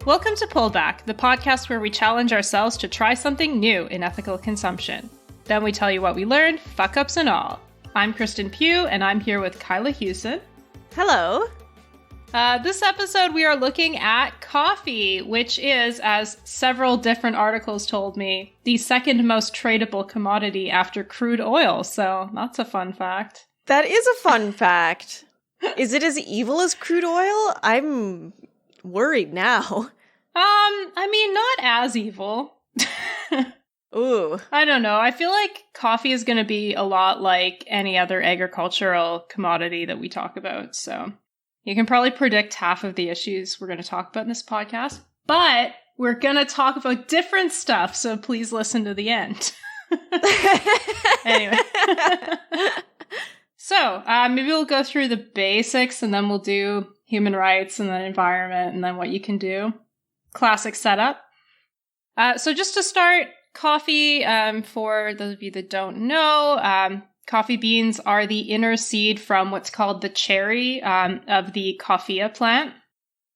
Welcome to Pullback, the podcast where we challenge ourselves to try something new in ethical consumption. Then we tell you what we learned, fuck-ups and all. I'm Kristen Pugh, and I'm here with Kyla Hewson. Hello. This episode, we are looking at coffee, which is, as several different articles told me, the second most tradable commodity after crude oil. So that's a fun fact. That is a fun fact. Is it as evil as crude oil? I'm worried now. I mean, not as evil. Ooh. I don't know. I feel like coffee is going to be a lot like any other agricultural commodity that we talk about. So you can probably predict half of the issues we're going to talk about in this podcast. But we're going to talk about different stuff. So please listen to the end. Anyway. So maybe we'll go through the basics and then we'll do human rights and then environment and then what you can do. Classic setup. So just to start, coffee, for those of you that don't know, coffee beans are the inner seed from what's called the cherry of the coffea plant.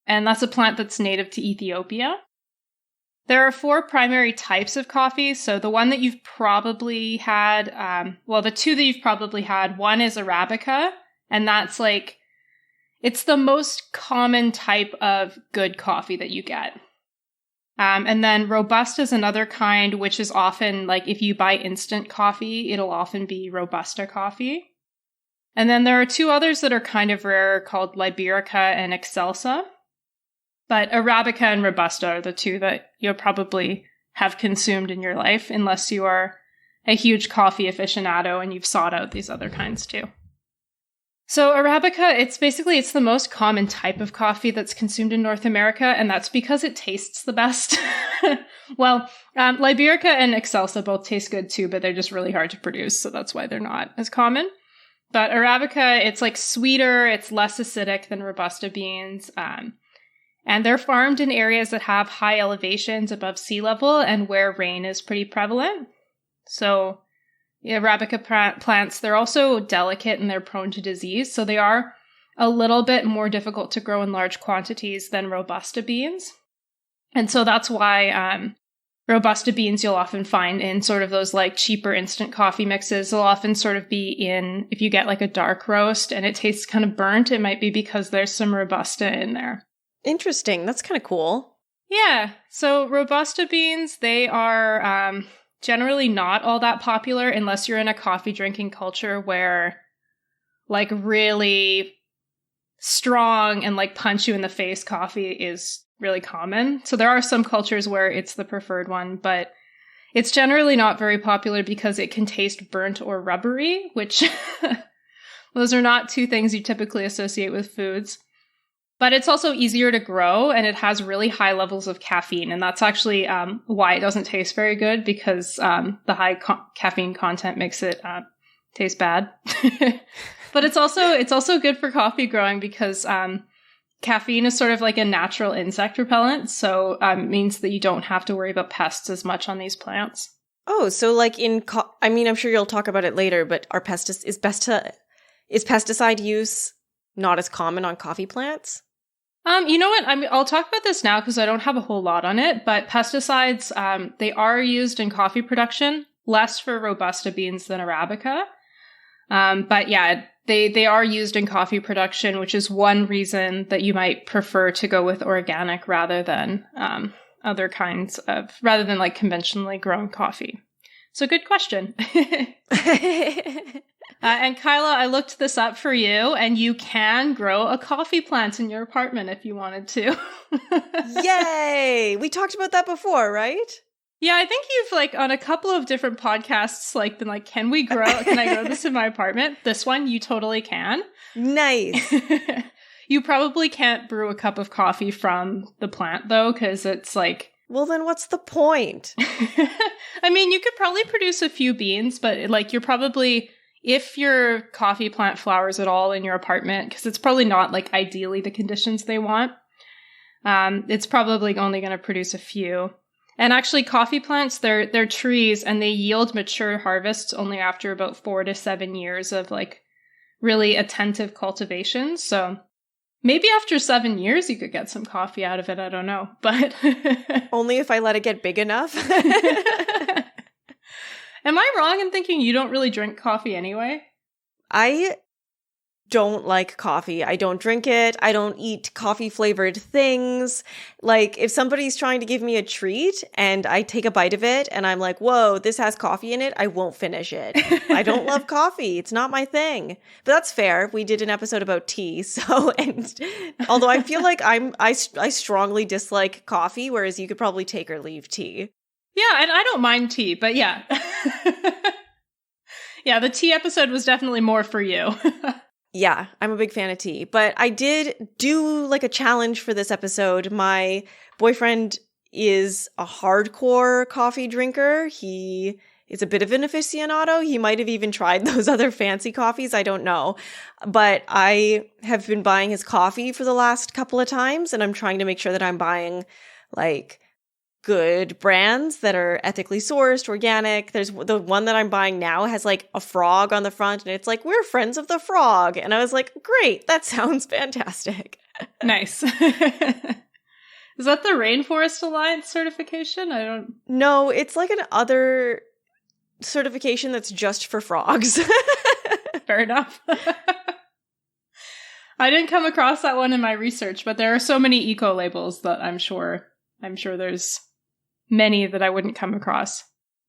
And that's a plant that's native to Ethiopia. There are 4 primary types of coffee. So the one that you've probably had, the 2 that you've probably had, one is Arabica, and that's like, it's the most common type of good coffee that you get. And then Robusta is another kind, which is often, like, if you buy instant coffee, it'll often be Robusta coffee. And then there are 2 others that are kind of rare called Liberica and Excelsa. But Arabica and Robusta are the 2 that you'll probably have consumed in your life, unless you are a huge coffee aficionado and you've sought out these other kinds too. So Arabica, it's the most common type of coffee that's consumed in North America, and that's because it tastes the best. Well, Liberica and Excelsa both taste good too, but they're just really hard to produce, so that's why they're not as common. But Arabica, it's like sweeter, it's less acidic than Robusta beans, and they're farmed in areas that have high elevations above sea level and where rain is pretty prevalent. So Arabica plants, they're also delicate and they're prone to disease, so they are a little bit more difficult to grow in large quantities than Robusta beans. And so that's why Robusta beans you'll often find in sort of those like cheaper instant coffee mixes. They'll often sort of be in, if you get like a dark roast and it tastes kind of burnt, it might be because there's some Robusta in there. Interesting. That's kind of cool. Yeah. So Robusta beans, they are generally not all that popular unless you're in a coffee drinking culture where like really strong and like punch you in the face coffee is really common. So there are some cultures where it's the preferred one, but it's generally not very popular because it can taste burnt or rubbery, which those are not 2 things you typically associate with foods. But it's also easier to grow, and it has really high levels of caffeine, and that's actually why it doesn't taste very good, because the high caffeine content makes it taste bad. But it's also good for coffee growing because caffeine is sort of like a natural insect repellent, so it means that you don't have to worry about pests as much on these plants. Oh, so like I'm sure you'll talk about it later, but is pesticide use not as common on coffee plants? You know what? I'll talk about this now because I don't have a whole lot on it, but pesticides, they are used in coffee production, less for Robusta beans than Arabica. But yeah, they are used in coffee production, which is one reason that you might prefer to go with organic rather than rather than like conventionally grown coffee. So good question. And Kyla, I looked this up for you, and you can grow a coffee plant in your apartment if you wanted to. Yay! We talked about that before, right? Yeah, I think you've like on a couple of different podcasts like been like, can I grow this in my apartment? This one, you totally can. Nice. You probably can't brew a cup of coffee from the plant though, because it's like... Well, then what's the point? I mean, you could probably produce a few beans, but like you're probably... If your coffee plant flowers at all in your apartment, because it's probably not like ideally the conditions they want, it's probably only going to produce a few. And actually coffee plants, they're trees and they yield mature harvests only after about 4 to 7 years of like really attentive cultivation. So Maybe after 7 years you could get some coffee out of it. I don't know, but only if I let it get big enough. Am I wrong in thinking you don't really drink coffee anyway? I don't like coffee. I don't drink it. I don't eat coffee-flavored things. Like, if somebody's trying to give me a treat and I take a bite of it and I'm like, whoa, this has coffee in it, I won't finish it. I don't love coffee. It's not my thing. But that's fair. We did an episode about tea. So, and although I feel like I strongly dislike coffee, whereas you could probably take or leave tea. Yeah, and I don't mind tea, but yeah. Yeah, the tea episode was definitely more for you. Yeah, I'm a big fan of tea, but I did do like a challenge for this episode. My boyfriend is a hardcore coffee drinker. He is a bit of an aficionado. He might have even tried those other fancy coffees. I don't know. But I have been buying his coffee for the last couple of times, and I'm trying to make sure that I'm buying like good brands that are ethically sourced, organic. There's the one that I'm buying now has like a frog on the front and it's like, we're friends of the frog. And I was like, great, that sounds fantastic. Nice. Is that the Rainforest Alliance certification? I don't... No, it's like an other certification that's just for frogs. Fair enough. I didn't come across that one in my research, but there are so many eco labels that I'm sure there's many that I wouldn't come across.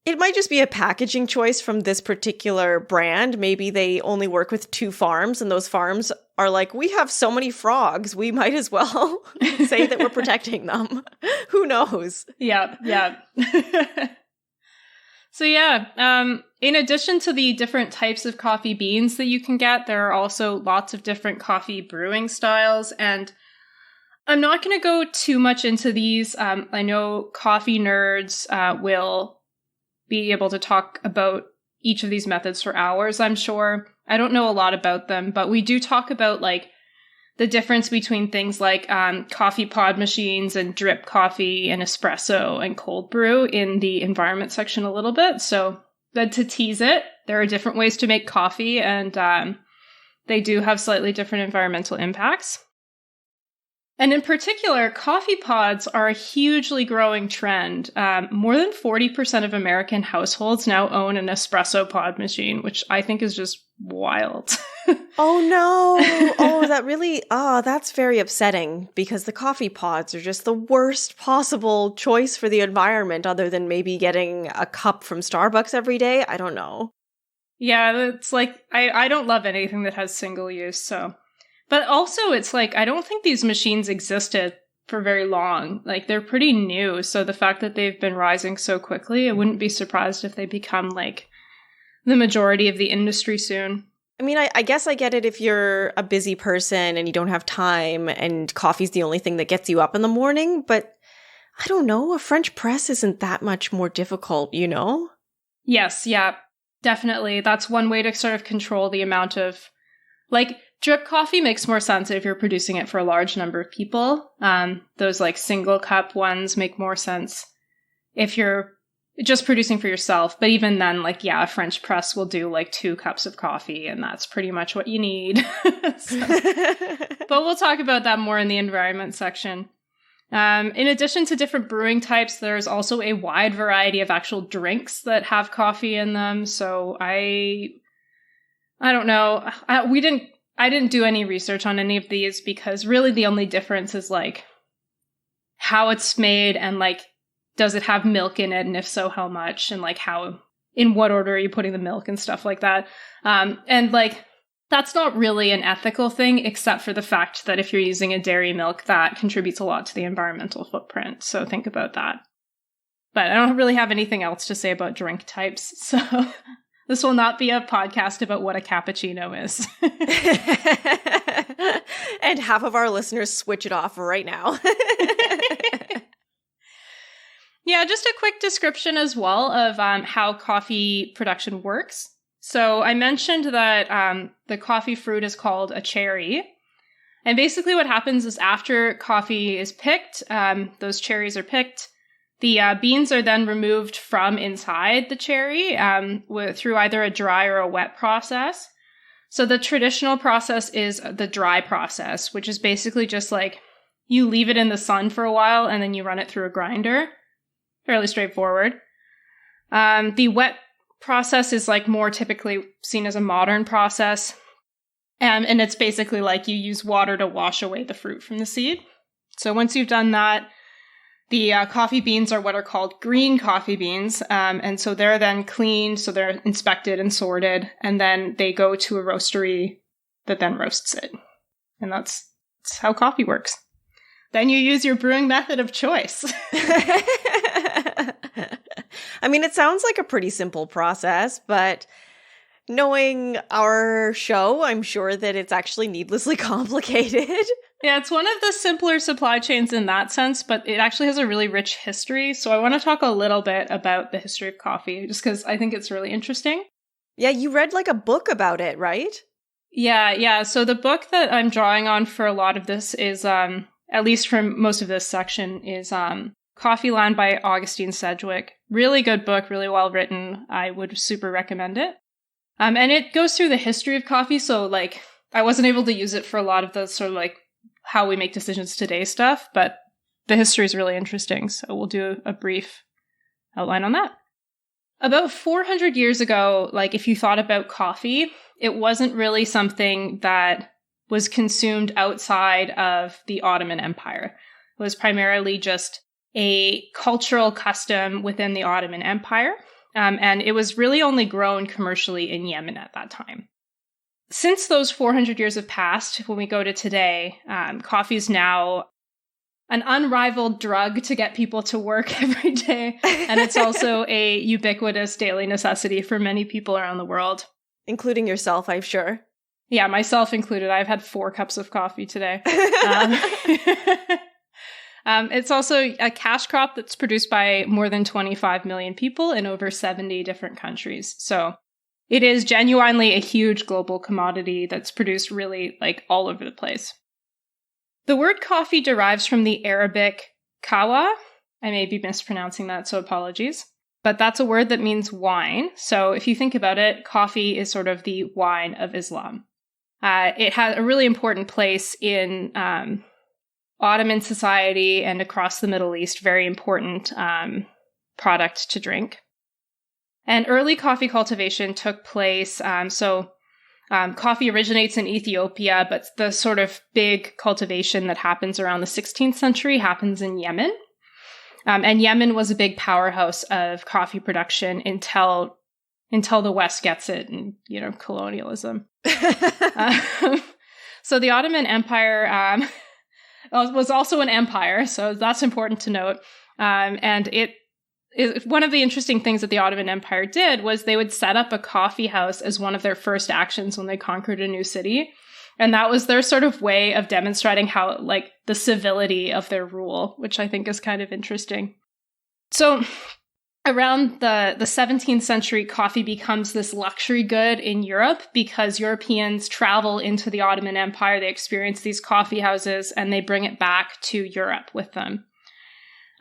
It might just be a packaging choice from this particular brand. Maybe they only work with 2 farms, and those farms are like, we have so many frogs, we might as well say that we're protecting them. Who knows? Yeah. So yeah, in addition to the different types of coffee beans that you can get, there are also lots of different coffee brewing styles, and I'm not going to go too much into these. I know coffee nerds will be able to talk about each of these methods for hours, I'm sure. I don't know a lot about them, but we do talk about like the difference between things like coffee pod machines and drip coffee and espresso and cold brew in the environment section a little bit. So to tease it, there are different ways to make coffee, and they do have slightly different environmental impacts. And in particular, coffee pods are a hugely growing trend. More than 40% of American households now own an espresso pod machine, which I think is just wild. Oh no! That's very upsetting, because the coffee pods are just the worst possible choice for the environment, other than maybe getting a cup from Starbucks every day. I don't know. Yeah, it's like, I don't love anything that has single use, so... But also, it's like, I don't think these machines existed for very long. Like, they're pretty new, so the fact that they've been rising so quickly, I wouldn't be surprised if they become, like, the majority of the industry soon. I mean, I guess I get it if you're a busy person and you don't have time and coffee's the only thing that gets you up in the morning, but I don't know, a French press isn't that much more difficult, you know? Yes, yeah, definitely. That's one way to sort of control the amount of, like... Drip coffee makes more sense if you're producing it for a large number of people. Those like single cup ones make more sense if you're just producing for yourself. But even then, like, yeah, a French press will do like 2 cups of coffee, and that's pretty much what you need. But we'll talk about that more in the environment section. In addition to different brewing types, there's also a wide variety of actual drinks that have coffee in them. So I don't know. I didn't do any research on any of these, because really the only difference is like how it's made and like, does it have milk in it? And if so, how much? And like in what order are you putting the milk and stuff like that? And like, that's not really an ethical thing, except for the fact that if you're using a dairy milk, that contributes a lot to the environmental footprint. So think about that. But I don't really have anything else to say about drink types. So this will not be a podcast about what a cappuccino is. And half of our listeners switch it off right now. Yeah, just a quick description as well of how coffee production works. So I mentioned that the coffee fruit is called a cherry. And basically what happens is after coffee is picked, those cherries are picked, the beans are then removed from inside the cherry through either a dry or a wet process. So the traditional process is the dry process, which is basically just like you leave it in the sun for a while and then you run it through a grinder. Fairly straightforward. The wet process is like more typically seen as a modern process. And it's basically like you use water to wash away the fruit from the seed. So once you've done that, the coffee beans are what are called green coffee beans. And so they're then cleaned, so they're inspected and sorted, and then they go to a roastery that then roasts it. And that's how coffee works. Then you use your brewing method of choice. I mean, it sounds like a pretty simple process, but knowing our show, I'm sure that it's actually needlessly complicated. Yeah, it's one of the simpler supply chains in that sense, but it actually has a really rich history. So I want to talk a little bit about the history of coffee, just because I think it's really interesting. Yeah, you read like a book about it, right? Yeah. So the book that I'm drawing on for a lot of this is, at least from most of this section, is Coffee Land by Augustine Sedgwick. Really good book, really well written. I would super recommend it. And it goes through the history of coffee. So like, I wasn't able to use it for a lot of the sort of like how we make decisions today stuff, but the history is really interesting. So we'll do a brief outline on that. About 400 years ago, like if you thought about coffee, it wasn't really something that was consumed outside of the Ottoman Empire. It was primarily just a cultural custom within the Ottoman Empire. And it was really only grown commercially in Yemen at that time. Since those 400 years have passed, when we go to today, coffee is now an unrivaled drug to get people to work every day. And it's also a ubiquitous daily necessity for many people around the world. Including yourself, I'm sure. Yeah, myself included. I've had 4 cups of coffee today. It's also a cash crop that's produced by more than 25 million people in over 70 different countries. So it is genuinely a huge global commodity that's produced really like all over the place. The word coffee derives from the Arabic kawa. I may be mispronouncing that, so apologies. But that's a word that means wine. So if you think about it, coffee is sort of the wine of Islam. It had a really important place in Ottoman society and across the Middle East, very important product to drink. And early coffee cultivation took place. Coffee originates in Ethiopia, but the sort of big cultivation that happens around the 16th century happens in Yemen. And Yemen was a big powerhouse of coffee production until the West gets it and, colonialism. So the Ottoman Empire was also an empire, so that's important to note. And one of the interesting things that the Ottoman Empire did was they would set up a coffee house as one of their first actions when they conquered a new city. And that was their sort of way of demonstrating how, like, the civility of their rule, which I think is kind of interesting. So around the 17th century, coffee becomes this luxury good in Europe because Europeans travel into the Ottoman Empire, they experience these coffee houses, and they bring it back to Europe with them.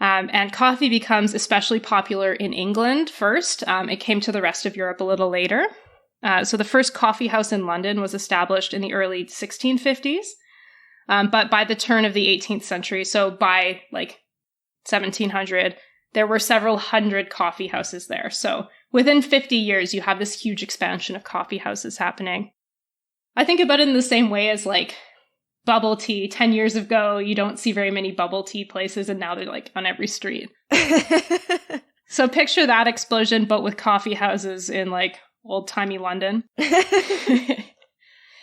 And coffee becomes especially popular in England first. It came to the rest of Europe a little later. So the first coffee house in London was established in the early 1650s. But by the turn of the 18th century, so by like 1700, there were several hundred coffee houses there. So within 50 years, you have this huge expansion of coffee houses happening. I think about it in the same way as like bubble tea. 10 years ago, you don't see very many bubble tea places, and now they're like on every street. So picture that explosion, but with coffee houses in like old-timey London.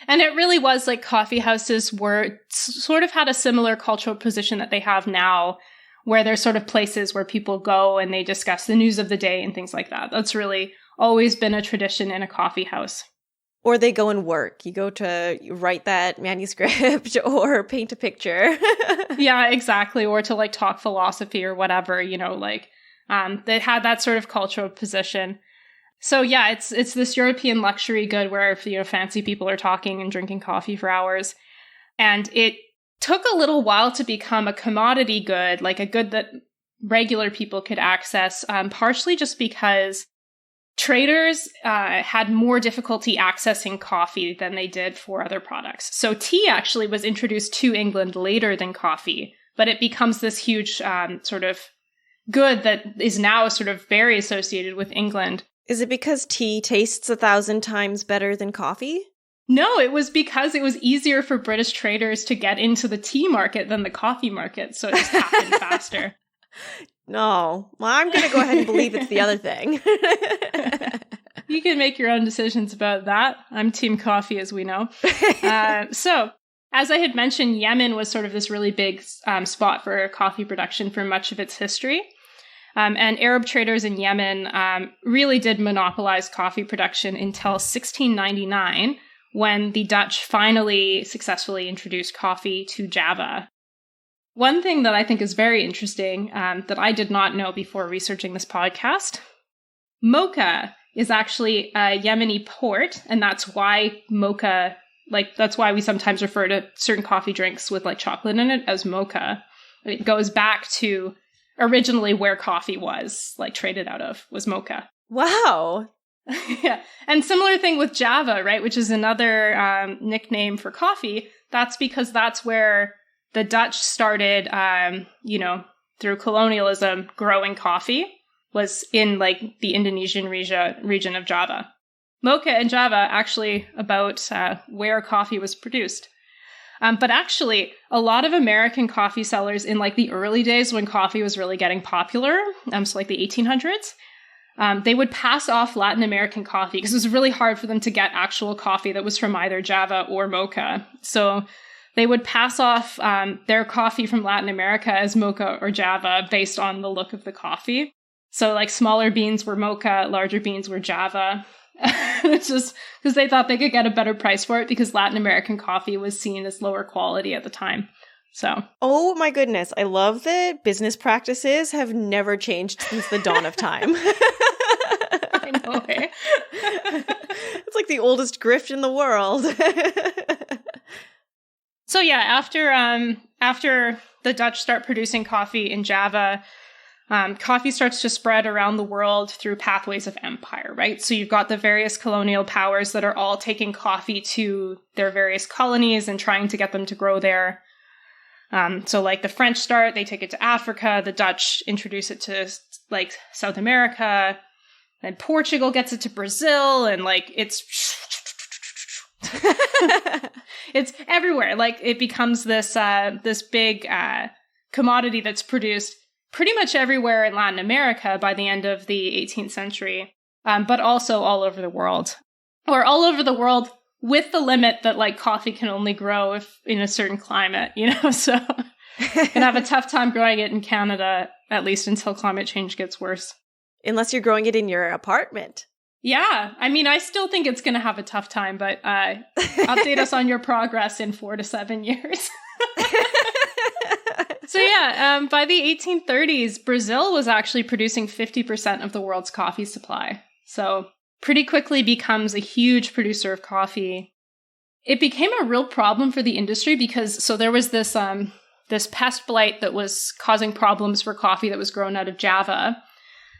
And it really was like coffee houses were sort of had a similar cultural position that they have now, where they're sort of places where people go and they discuss the news of the day and things like that. That's really always been a tradition in a coffee house. Or they go and work. You go to write that manuscript or paint a picture. Yeah, exactly. Or to like talk philosophy or whatever, they had that sort of cultural position. So yeah, it's this European luxury good where, fancy people are talking and drinking coffee for hours. And it took a little while to become a commodity good, like a good that regular people could access, partially just because traders had more difficulty accessing coffee than they did for other products. So tea actually was introduced to England later than coffee, but it becomes this huge sort of good that is now sort of very associated with England. Is it because tea tastes 1,000 times better than coffee? No, it was because it was easier for British traders to get into the tea market than the coffee market, so it just happened faster. No, well, I'm going to go ahead and believe it's the other thing. You can make your own decisions about that. I'm team coffee, as we know. So, as I had mentioned, Yemen was sort of this really big spot for coffee production for much of its history. And Arab traders in Yemen really did monopolize coffee production until 1699, when the Dutch finally successfully introduced coffee to Java. One thing that I think is very interesting that I did not know before researching this podcast, mocha is actually a Yemeni port, and that's why mocha, that's why we sometimes refer to certain coffee drinks with chocolate in it as mocha. It goes back to originally where coffee was traded out of, was mocha. Wow. Yeah. And similar thing with Java, right? Which is another nickname for coffee. That's because that's where the Dutch started, through colonialism, growing coffee, was in the Indonesian region of Java. Mocha and Java actually about where coffee was produced. But actually, a lot of American coffee sellers in the early days when coffee was really getting popular, so the 1800s, they would pass off Latin American coffee because it was really hard for them to get actual coffee that was from either Java or mocha. So they would pass off their coffee from Latin America as mocha or Java based on the look of the coffee. So smaller beans were mocha, larger beans were Java. It's just because they thought they could get a better price for it because Latin American coffee was seen as lower quality at the time. So. Oh my goodness. I love that business practices have never changed since the dawn of time. I know, eh? It's like the oldest grift in the world. So yeah, after the Dutch start producing coffee in Java, coffee starts to spread around the world through pathways of empire, right? So you've got the various colonial powers that are all taking coffee to their various colonies and trying to get them to grow there. So the French start, they take it to Africa. The Dutch introduce it to South America. Then Portugal gets it to Brazil, and it's it's everywhere. It becomes this big commodity that's produced pretty much everywhere in Latin America by the end of the 18th century, but also all over the world. Or all over the world with the limit that coffee can only grow if in a certain climate, so you can have a tough time growing it in Canada, at least until climate change gets worse. Unless you're growing it in your apartment. Yeah, I mean, I still think it's going to have a tough time, but update us on your progress in 4 to 7 years. So yeah, by the 1830s, Brazil was actually producing 50% of the world's coffee supply. So pretty quickly becomes a huge producer of coffee. It became a real problem for the industry because there was this pest blight that was causing problems for coffee that was grown out of Java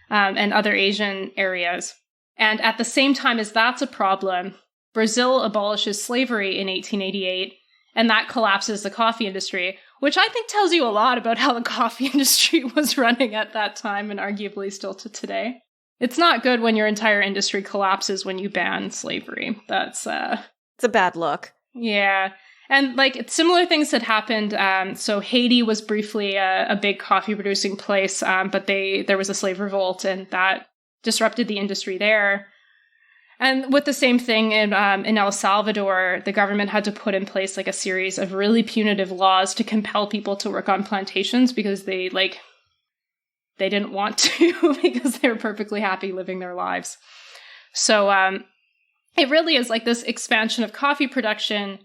and other Asian areas. And at the same time as that's a problem, Brazil abolishes slavery in 1888, and that collapses the coffee industry, which I think tells you a lot about how the coffee industry was running at that time and arguably still to today. It's not good when your entire industry collapses when you ban slavery. It's a bad look. Yeah. And similar things had happened. So Haiti was briefly a big coffee producing place, but there was a slave revolt and that disrupted the industry there. And with the same thing in El Salvador, the government had to put in place a series of really punitive laws to compel people to work on plantations because they didn't want to because they were perfectly happy living their lives. So it really is this expansion of coffee production.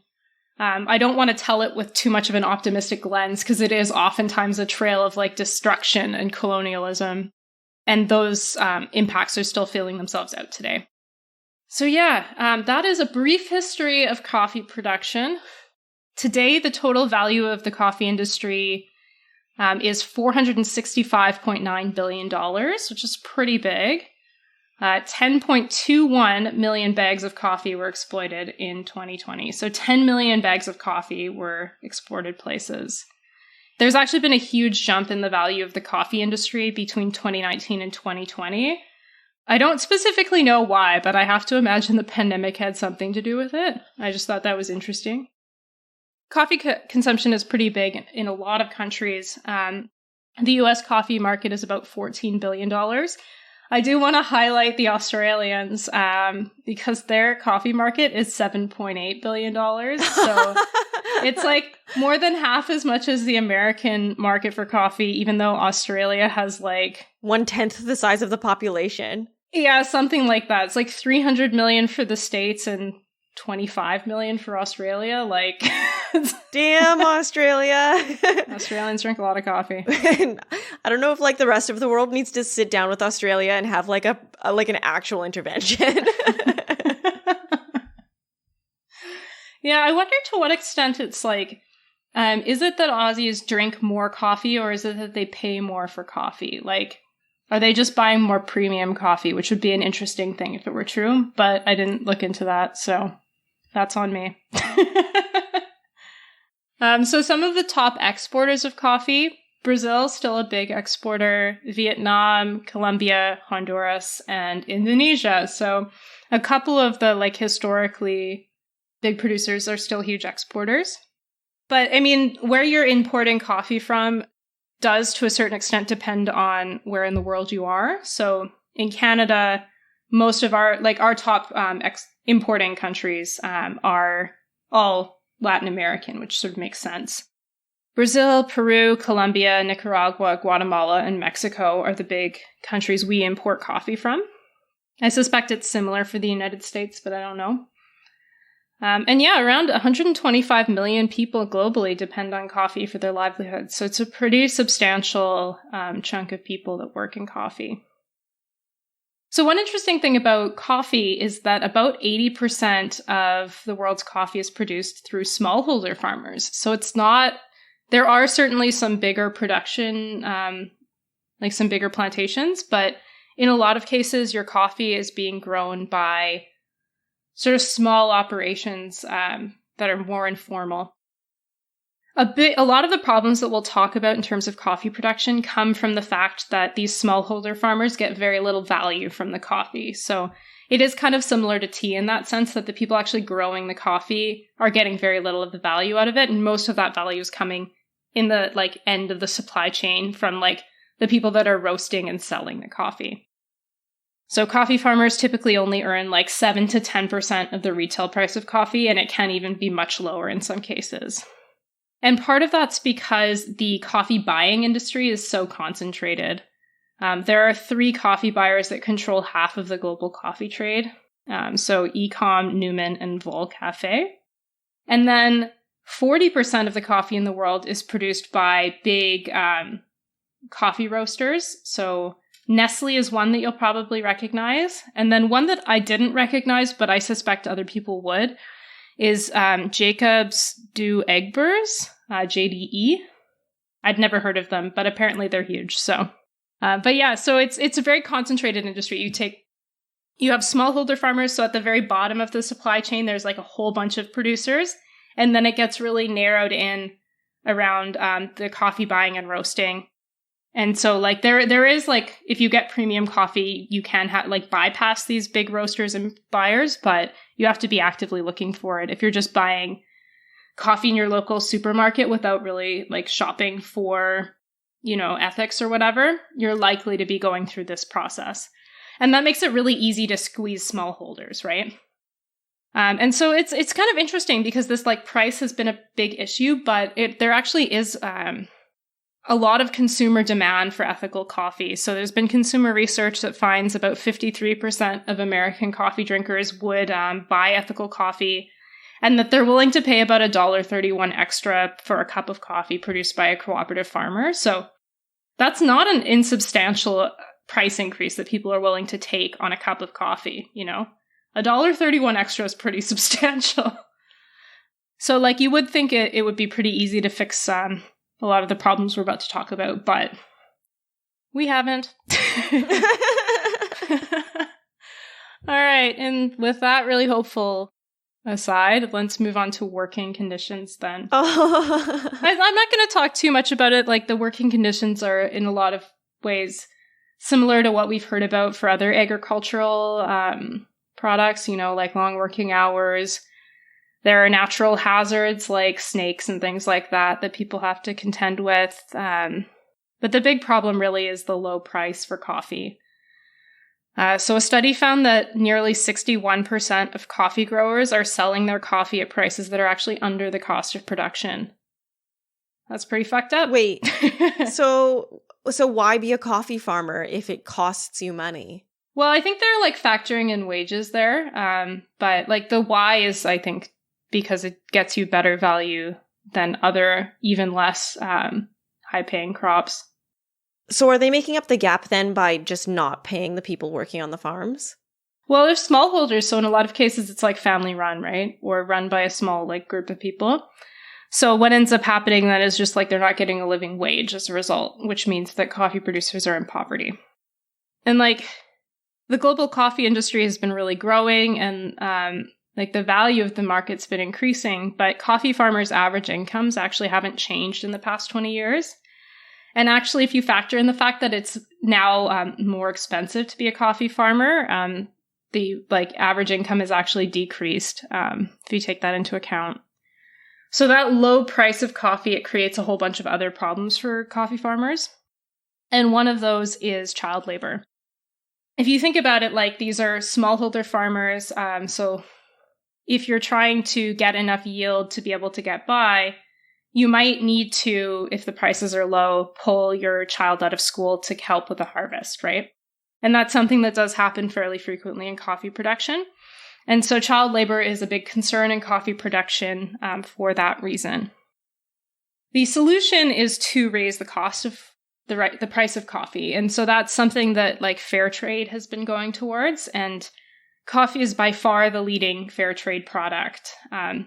I don't want to tell it with too much of an optimistic lens because it is oftentimes a trail of destruction and colonialism. And those impacts are still feeling themselves out today. So yeah, that is a brief history of coffee production. Today, the total value of the coffee industry is $465.9 billion, which is pretty big. 10.21 million bags of coffee were exploited in 2020. So 10 million bags of coffee were exported places. There's actually been a huge jump in the value of the coffee industry between 2019 and 2020. I don't specifically know why, but I have to imagine the pandemic had something to do with it. I just thought that was interesting. Coffee consumption is pretty big in a lot of countries. The US coffee market is about $14 billion. I do want to highlight the Australians because their coffee market is $7.8 billion. So it's like more than half as much as the American market for coffee, even though Australia has like 1/10 the size of the population. Yeah, something like that. It's like 300 million for the States and 25 million for Australia. Like, damn, Australia. Australians drink a lot of coffee. I don't know if like the rest of the world needs to sit down with Australia and have like an actual intervention. Yeah, I wonder to what extent it's like, is it that Aussies drink more coffee, or is it that they pay more for coffee? Like, are they just buying more premium coffee, which would be an interesting thing if it were true, but I didn't look into that, so that's on me. So some of the top exporters of coffee: Brazil, still a big exporter, Vietnam, Colombia, Honduras, and Indonesia. So a couple of the like historically big producers are still huge exporters. But I mean, where you're importing coffee from does to a certain extent depend on where in the world you are. So in Canada, most of our top importing countries are all Latin American, which sort of makes sense. Brazil, Peru, Colombia, Nicaragua, Guatemala, and Mexico are the big countries we import coffee from. I suspect it's similar for the United States, but I don't know. And yeah, around 125 million people globally depend on coffee for their livelihood. So it's a pretty substantial chunk of people that work in coffee. So one interesting thing about coffee is that about 80% of the world's coffee is produced through smallholder farmers. So it's not, there are certainly some bigger production, like some bigger plantations, but in a lot of cases, your coffee is being grown by sort of small operations that are more informal. A lot of the problems that we'll talk about in terms of coffee production come from the fact that these smallholder farmers get very little value from the coffee. So it is kind of similar to tea in that sense, that the people actually growing the coffee are getting very little of the value out of it, and most of that value is coming in the like end of the supply chain from like the people that are roasting and selling the coffee. So coffee farmers typically only earn like 7 to 10% of the retail price of coffee, and it can even be much lower in some cases. And part of that's because the coffee buying industry is so concentrated. There are 3 coffee buyers that control half of the global coffee trade. So Ecom, Newman, and Vol Cafe. And then 40% of the coffee in the world is produced by big coffee roasters. So Nestle is one that you'll probably recognize. And then one that I didn't recognize, but I suspect other people would, is Jacobs du Egbers, JDE. I'd never heard of them, but apparently they're huge. So, but yeah, so it's a very concentrated industry. You have smallholder farmers. So at the very bottom of the supply chain, there's like a whole bunch of producers. And then it gets really narrowed in around the coffee buying and roasting. And so like there is like, if you get premium coffee, you can bypass these big roasters and buyers, but you have to be actively looking for it. If you're just buying coffee in your local supermarket without really like shopping for, ethics or whatever, you're likely to be going through this process. And that makes it really easy to squeeze smallholders, right? And so it's kind of interesting because this like price has been a big issue, but there actually is a lot of consumer demand for ethical coffee. So there's been consumer research that finds about 53% of American coffee drinkers would buy ethical coffee, and that they're willing to pay about $1.31 extra for a cup of coffee produced by a cooperative farmer. So that's not an insubstantial price increase that people are willing to take on a cup of coffee, $1.31 extra is pretty substantial. So like you would think it would be pretty easy to fix a lot of the problems we're about to talk about, but we haven't. All right. And with that really hopeful aside, let's move on to working conditions then. Oh. I'm not going to talk too much about it. Like, the working conditions are in a lot of ways similar to what we've heard about for other agricultural products, like long working hours. There are natural hazards like snakes and things like that people have to contend with. But the big problem really is the low price for coffee. So a study found that nearly 61% of coffee growers are selling their coffee at prices that are actually under the cost of production. That's pretty fucked up. Wait, so why be a coffee farmer if it costs you money? Well, I think they're factoring in wages there. But the why is, I think, because it gets you better value than other, even less high-paying crops. So are they making up the gap then by just not paying the people working on the farms? Well, they're smallholders, so in a lot of cases it's family run, right? Or run by a small group of people. So what ends up happening then is just they're not getting a living wage as a result, which means that coffee producers are in poverty. And the global coffee industry has been really growing, and the value of the market's been increasing, but coffee farmers' average incomes actually haven't changed in the past 20 years. And actually, if you factor in the fact that it's now more expensive to be a coffee farmer, the average income has actually decreased if you take that into account. So that low price of coffee, it creates a whole bunch of other problems for coffee farmers. And one of those is child labor. If you think about it, these are smallholder farmers. So if you're trying to get enough yield to be able to get by, you might need to, if the prices are low, pull your child out of school to help with the harvest, right? And that's something that does happen fairly frequently in coffee production. And so child labor is a big concern in coffee production for that reason. The solution is to raise the cost of the price of coffee. And so that's something that fair trade has been going towards. And coffee is by far the leading fair trade product.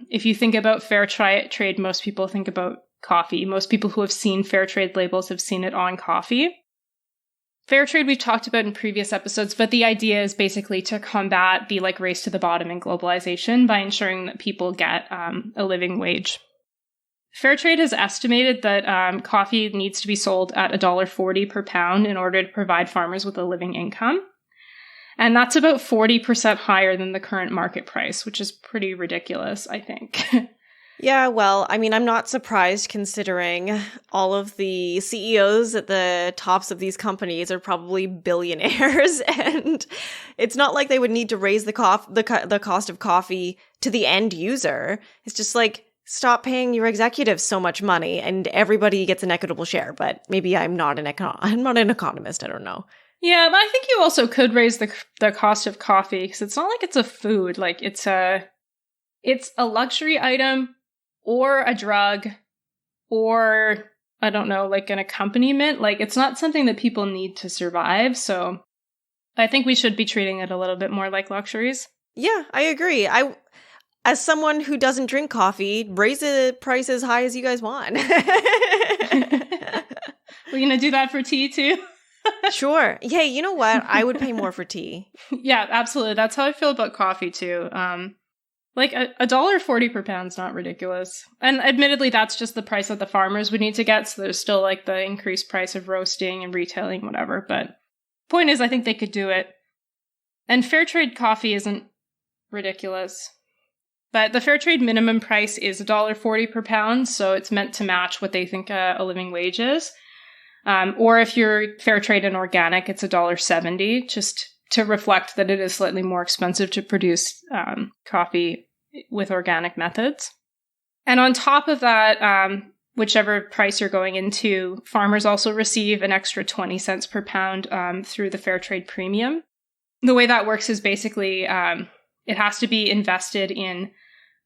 If you think about fair trade, most people think about coffee. Most people who have seen fair trade labels have seen it on coffee. Fair trade we've talked about in previous episodes, but the idea is basically to combat the race to the bottom in globalization by ensuring that people get a living wage. Fair trade has estimated that coffee needs to be sold at $1.40 per pound in order to provide farmers with a living income. And that's about 40% higher than the current market price, which is pretty ridiculous, I think. Yeah, well, I mean, I'm not surprised considering all of the CEOs at the tops of these companies are probably billionaires, and it's not like they would need to raise the cost of coffee to the end user. It's just stop paying your executives so much money, and everybody gets an equitable share. But maybe I'm not an economist. I don't know. Yeah, but I think you also could raise the cost of coffee because it's not like it's a food. It's a luxury item or a drug or, I don't know, an accompaniment. It's not something that people need to survive. So I think we should be treating it a little bit more like luxuries. Yeah, I agree. As someone who doesn't drink coffee, raise the price as high as you guys want. We're going to do that for tea too? Sure. Hey, you know what? I would pay more for tea. Yeah, absolutely. That's how I feel about coffee too. $1.40 per pound is not ridiculous. And admittedly, that's just the price that the farmers would need to get. So there's still the increased price of roasting and retailing, whatever. But point is, I think they could do it. And fair trade coffee isn't ridiculous. But the fair trade minimum price is $1.40 per pound. So it's meant to match what they think a living wage is. Or if you're fair trade and organic, it's $1.70, just to reflect that it is slightly more expensive to produce coffee with organic methods. And on top of that, whichever price you're going into, farmers also receive an extra 20 cents per pound through the fair trade premium. The way that works is basically it has to be invested in.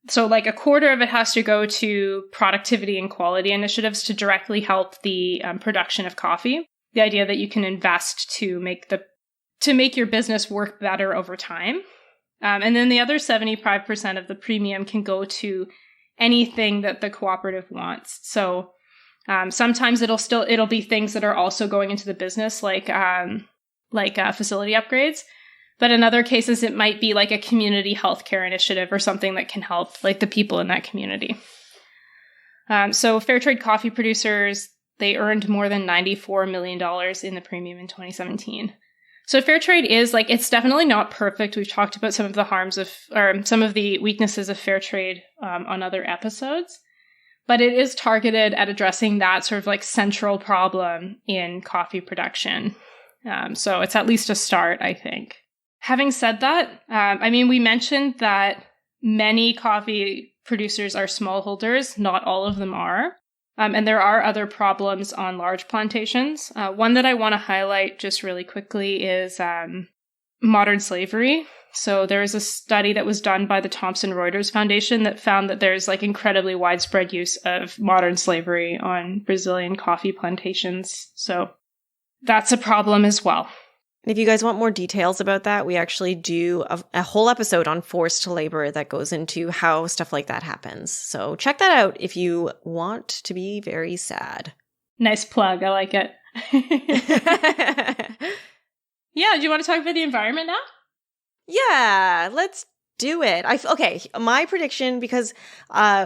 So a quarter of it has to go to productivity and quality initiatives to directly help the production of coffee. The idea that you can invest to make your business work better over time. And then the other 75% of the premium can go to anything that the cooperative wants. So sometimes it'll be things that are also going into the business, like facility upgrades. But in other cases, it might be like a community healthcare initiative or something that can help like the people in that community. So fair trade coffee producers, they earned more than $94 million in the premium in 2017. So fair trade is like, it's definitely not perfect. We've talked about some of the harms of, or some of the weaknesses of fair trade on other episodes, but it is targeted at addressing that sort of like central problem in coffee production. So it's at least a start, I think. Having said that, we mentioned that many coffee producers are smallholders. Not all of them are. And there are other problems on large plantations. One that I want to highlight just really quickly is modern slavery. So there is a study that was done by the Thomson Reuters Foundation that found that there's like incredibly widespread use of modern slavery on Brazilian coffee plantations. So that's a problem as well. If you guys want more details about that, we actually do a whole episode on forced labor that goes into how stuff like that happens. So check that out if you want to be very sad. Nice plug. I like it. Yeah, do you want to talk about the environment now? Yeah, let's do it. Okay, my prediction, because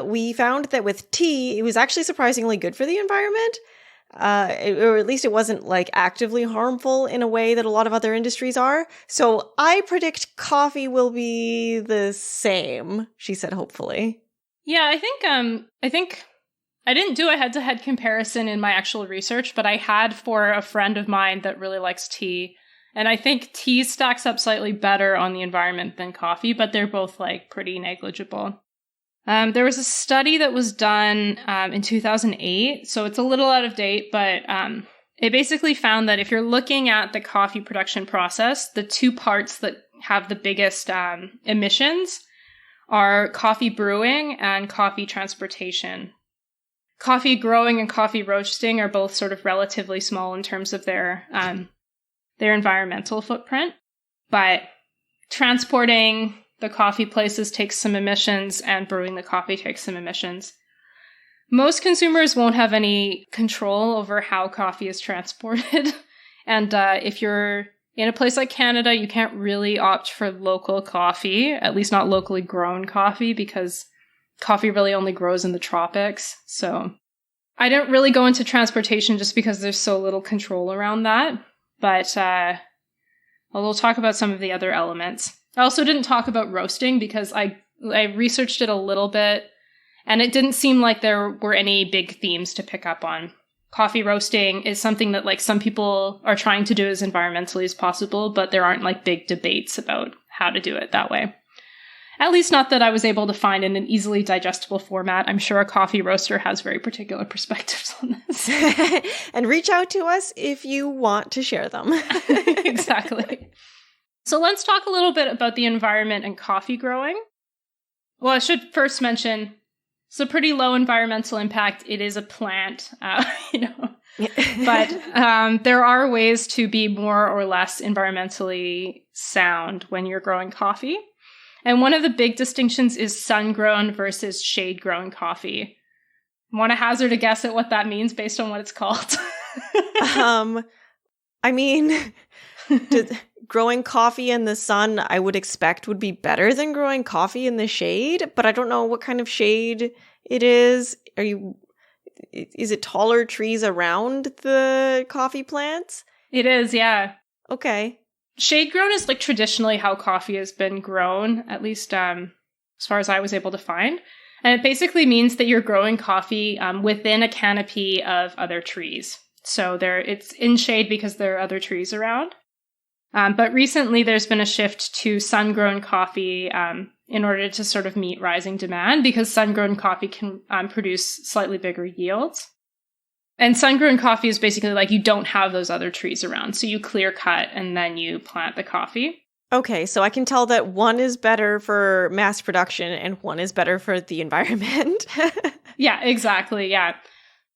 we found that with tea, it was actually surprisingly good for the environment. Or at least it wasn't like actively harmful in a way that a lot of other industries are. So I predict coffee will be the same, she said, hopefully. Yeah, I think I didn't do a head-to-head comparison in my actual research, but I had for a friend of mine that really likes tea. And I think tea stacks up slightly better on the environment than coffee, but they're both like pretty negligible. There was a study that was done in 2008, so it's a little out of date, but it basically found that if you're looking at the coffee production process, the two parts that have the biggest emissions are coffee brewing and coffee transportation. Coffee growing and coffee roasting are both sort of relatively small in terms of their environmental footprint, but transporting the coffee places takes some emissions, and brewing the coffee takes some emissions. Most consumers won't have any control over how coffee is transported. And if you're in a place like Canada, you can't really opt for local coffee, at least not locally grown coffee, because coffee really only grows in the tropics. So I don't really go into transportation just because there's so little control around that. But we'll talk about some of the other elements. I also didn't talk about roasting because I researched it a little bit, and it didn't seem like there were any big themes to pick up on. Coffee roasting is something that like some people are trying to do as environmentally as possible, but there aren't like big debates about how to do it that way. At least not that I was able to find in an easily digestible format. I'm sure a coffee roaster has very particular perspectives on this. And reach out to us if you want to share them. Exactly. So let's talk a little bit about the environment and coffee growing. Well, I should first mention it's a pretty low environmental impact. It is a plant, but there are ways to be more or less environmentally sound when you're growing coffee. And one of the big distinctions is sun-grown versus shade-grown coffee. Want to hazard a guess at what that means based on what it's called? Growing coffee in the sun, I would expect would be better than growing coffee in the shade, but I don't know what kind of shade it is. Is it taller trees around the coffee plants? It is, yeah. Okay. Shade grown is like traditionally how coffee has been grown, at least as far as I was able to find. And it basically means that you're growing coffee within a canopy of other trees. So it's in shade because there are other trees around. But recently there's been a shift to sun-grown coffee in order to sort of meet rising demand, because sun-grown coffee can produce slightly bigger yields. And sun-grown coffee is basically like you don't have those other trees around. So you clear cut and then you plant the coffee. Okay, so I can tell that one is better for mass production and one is better for the environment. Yeah, exactly. Yeah.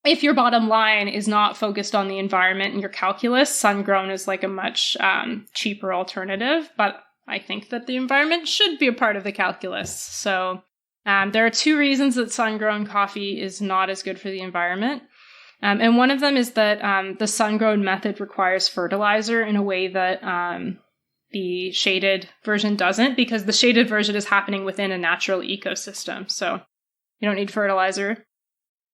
If your bottom line is not focused on the environment in your calculus, sun-grown is like a much cheaper alternative. But I think that the environment should be a part of the calculus. So there are two reasons that sun-grown coffee is not as good for the environment. And one of them is that the sun-grown method requires fertilizer in a way that the shaded version doesn't, because the shaded version is happening within a natural ecosystem. So you don't need fertilizer.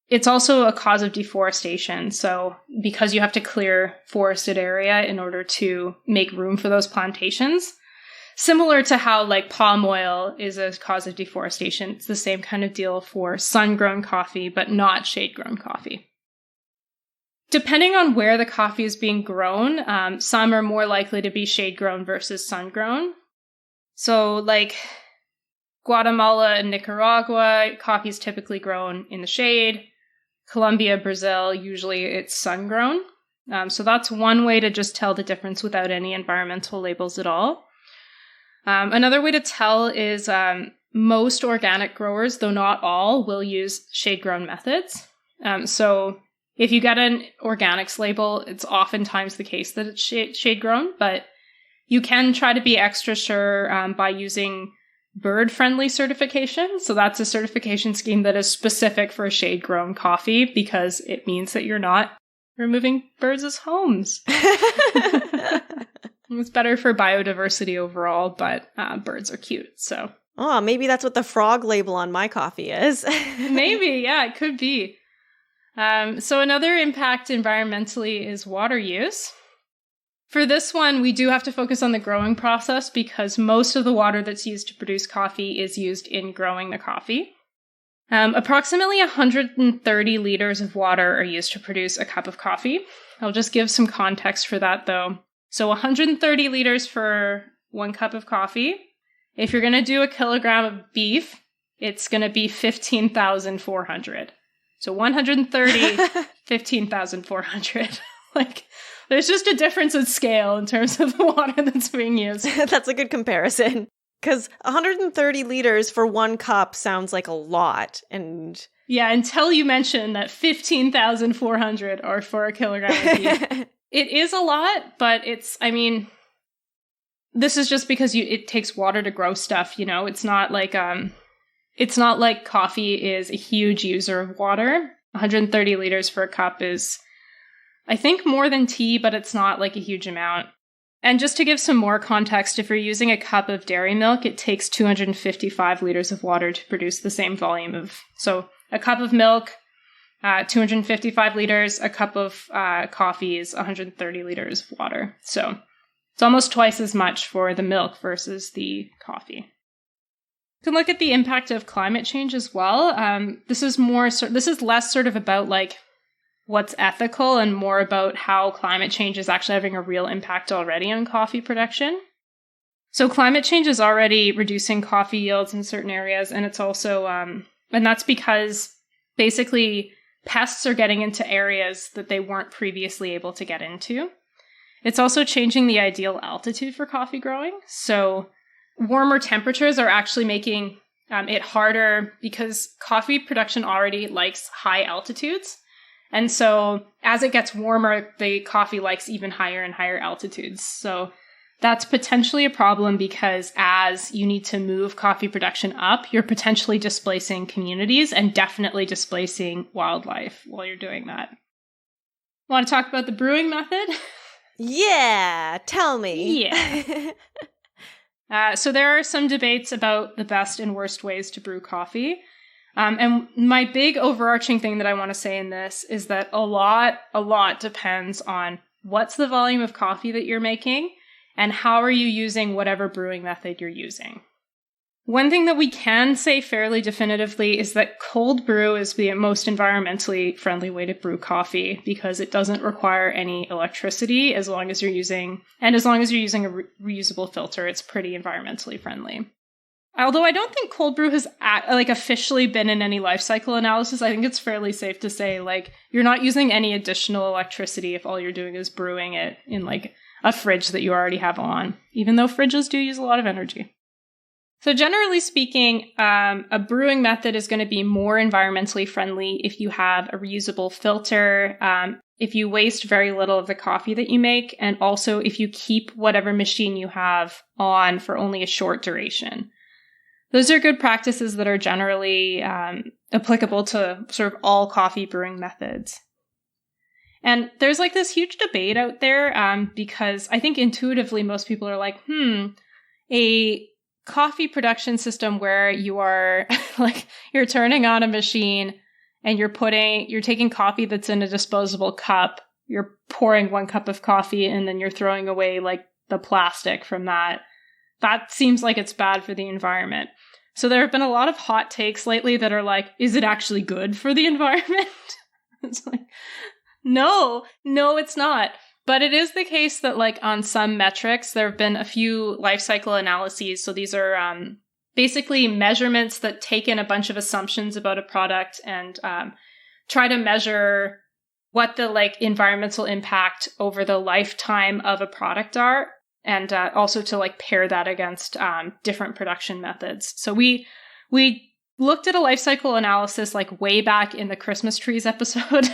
It's also a cause of deforestation. So because you have to clear forested area in order to make room for those plantations, similar to how like palm oil is a cause of deforestation, it's the same kind of deal for sun-grown coffee, but not shade-grown coffee. Depending on where the coffee is being grown, some are more likely to be shade-grown versus sun-grown. So like Guatemala and Nicaragua, coffee is typically grown in the shade. Colombia, Brazil, usually it's sun-grown. So that's one way to just tell the difference without any environmental labels at all. Another way to tell is most organic growers, though not all, will use shade-grown methods. So if you get an organics label, it's oftentimes the case that it's shade-grown, but you can try to be extra sure by using bird-friendly certification. So that's a certification scheme that is specific for shade-grown coffee because it means that you're not removing birds' homes. It's better for biodiversity overall, but birds are cute, so. Oh, maybe that's what the frog label on my coffee is. Maybe, yeah, it could be. So another impact environmentally is water use. For this one, we do have to focus on the growing process because most of the water that's used to produce coffee is used in growing the coffee. Approximately 130 liters of water are used to produce a cup of coffee. I'll just give some context for that, though. So 130 liters for 1 cup of coffee. If you're going to do a kilogram of beef, it's going to be 15,400. So 130, 15,400. Like, there's just a difference in scale in terms of the water that's being used. That's a good comparison. Because 130 liters for 1 cup sounds like a lot. And yeah, until you mention that 15,400 are for a kilogram of beef. It is a lot, but this is just because it takes water to grow stuff, you know? It's not like coffee is a huge user of water. 130 liters for a cup is, I think, more than tea, but it's not like a huge amount. And just to give some more context, if you're using a cup of dairy milk, it takes 255 liters of water to produce the same volume of. So a cup of milk, 255 liters, a cup of coffee is 130 liters of water. So it's almost twice as much for the milk versus the coffee. You can look at the impact of climate change as well. This is less sort of about like what's ethical and more about how climate change is actually having a real impact already on coffee production. So climate change is already reducing coffee yields in certain areas, and it's also, and that's because basically pests are getting into areas that they weren't previously able to get into. It's also changing the ideal altitude for coffee growing. So warmer temperatures are actually making it harder because coffee production already likes high altitudes. And so as it gets warmer, the coffee likes even higher and higher altitudes. So that's potentially a problem because as you need to move coffee production up, you're potentially displacing communities and definitely displacing wildlife while you're doing that. Want to talk about the brewing method? Yeah, tell me. Yeah. So there are some debates about the best and worst ways to brew coffee. And my big overarching thing that I want to say in this is that a lot depends on what's the volume of coffee that you're making and how are you using whatever brewing method you're using. One thing that we can say fairly definitively is that cold brew is the most environmentally friendly way to brew coffee because it doesn't require any electricity as long as you're using a reusable filter. It's pretty environmentally friendly. Although I don't think cold brew has officially been in any life cycle analysis, I think it's fairly safe to say you're not using any additional electricity if all you're doing is brewing it in a fridge that you already have on, even though fridges do use a lot of energy. So generally speaking, a brewing method is going to be more environmentally friendly if you have a reusable filter, if you waste very little of the coffee that you make, and also if you keep whatever machine you have on for only a short duration. Those are good practices that are generally applicable to sort of all coffee brewing methods. And there's like this huge debate out there because I think intuitively most people are like, a coffee production system where you are like, you're turning on a machine and you're taking coffee that's in a disposable cup, you're pouring 1 cup of coffee and then you're throwing away like the plastic from that. That seems like it's bad for the environment. So there have been a lot of hot takes lately that are like, is it actually good for the environment? It's like, no, it's not. But it is the case that like on some metrics, there have been a few life cycle analyses. So these are basically measurements that take in a bunch of assumptions about a product and try to measure what the like environmental impact over the lifetime of a product are. And also to like pair that against different production methods. So we looked at a life cycle analysis like way back in the Christmas trees episode,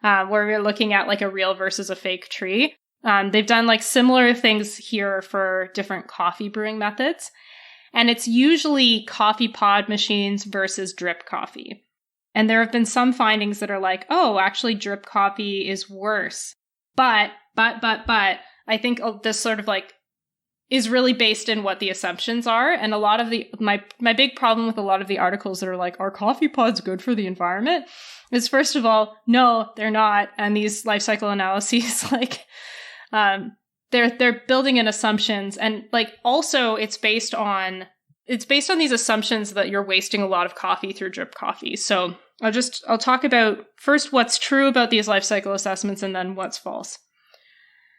where we were looking at like a real versus a fake tree. They've done like similar things here for different coffee brewing methods. And it's usually coffee pod machines versus drip coffee. And there have been some findings that are like, oh, actually drip coffee is worse. But I think this sort of like is really based in what the assumptions are. And a lot of my big problem with a lot of the articles that are like, are coffee pods good for the environment? Is first of all, no, they're not. And these life cycle analyses, like, they're building in assumptions. And like, also it's based on these assumptions that you're wasting a lot of coffee through drip coffee. So I'll talk about first what's true about these life cycle assessments and then what's false.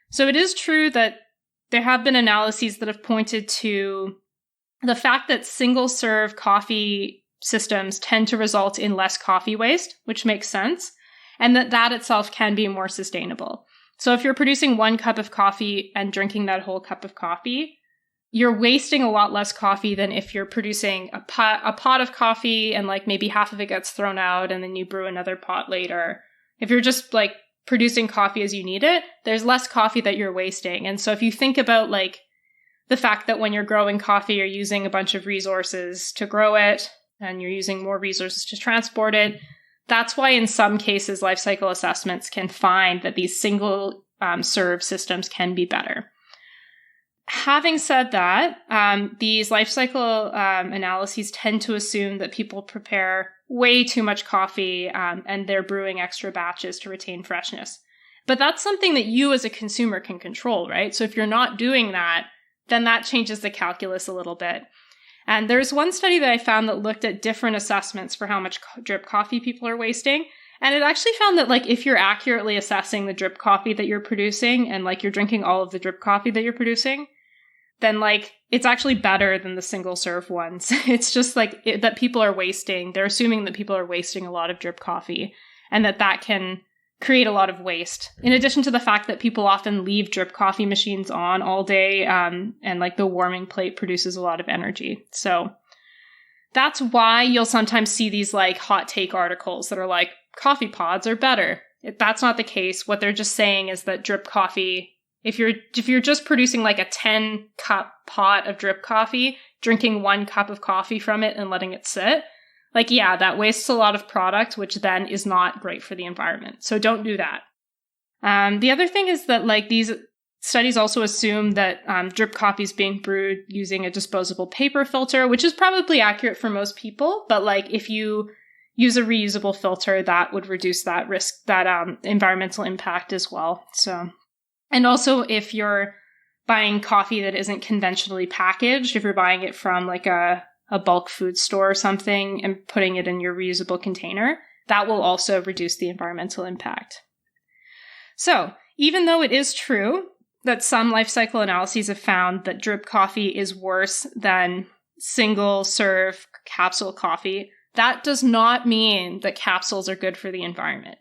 So it is true that there have been analyses that have pointed to the fact that single-serve coffee systems tend to result in less coffee waste, which makes sense, and that itself can be more sustainable. So if you're producing 1 cup of coffee and drinking that whole cup of coffee, you're wasting a lot less coffee than if you're producing a pot of coffee and like maybe half of it gets thrown out and then you brew another pot later. If you're just like producing coffee as you need it, there's less coffee that you're wasting. And so if you think about like the fact that when you're growing coffee, you're using a bunch of resources to grow it and you're using more resources to transport it, that's why in some cases life cycle assessments can find that these single serve systems can be better. Having said that, these life cycle analyses tend to assume that people prepare way too much coffee and they're brewing extra batches to retain freshness. But that's something that you as a consumer can control, right? So if you're not doing that, then that changes the calculus a little bit. And there's one study that I found that looked at different assessments for how much drip coffee people are wasting. And it actually found that like if you're accurately assessing the drip coffee that you're producing and like you're drinking all of the drip coffee that you're producing, then like it's actually better than the single serve ones. It's just like that people are wasting. They're assuming that people are wasting a lot of drip coffee and that can create a lot of waste. In addition to the fact that people often leave drip coffee machines on all day and like the warming plate produces a lot of energy. So that's why you'll sometimes see these like hot take articles that are like coffee pods are better. That's not the case. What they're just saying is that drip coffee, if you're just producing like a 10-cup pot of drip coffee, drinking 1 cup of coffee from it and letting it sit, like, yeah, that wastes a lot of product, which then is not great for the environment. So don't do that. The other thing is that like these studies also assume that drip coffee is being brewed using a disposable paper filter, which is probably accurate for most people. But like if you use a reusable filter, that would reduce that risk, that environmental impact as well. So. And also, if you're buying coffee that isn't conventionally packaged, if you're buying it from like a bulk food store or something and putting it in your reusable container, that will also reduce the environmental impact. So, even though it is true that some life cycle analyses have found that drip coffee is worse than single-serve capsule coffee, that does not mean that capsules are good for the environment.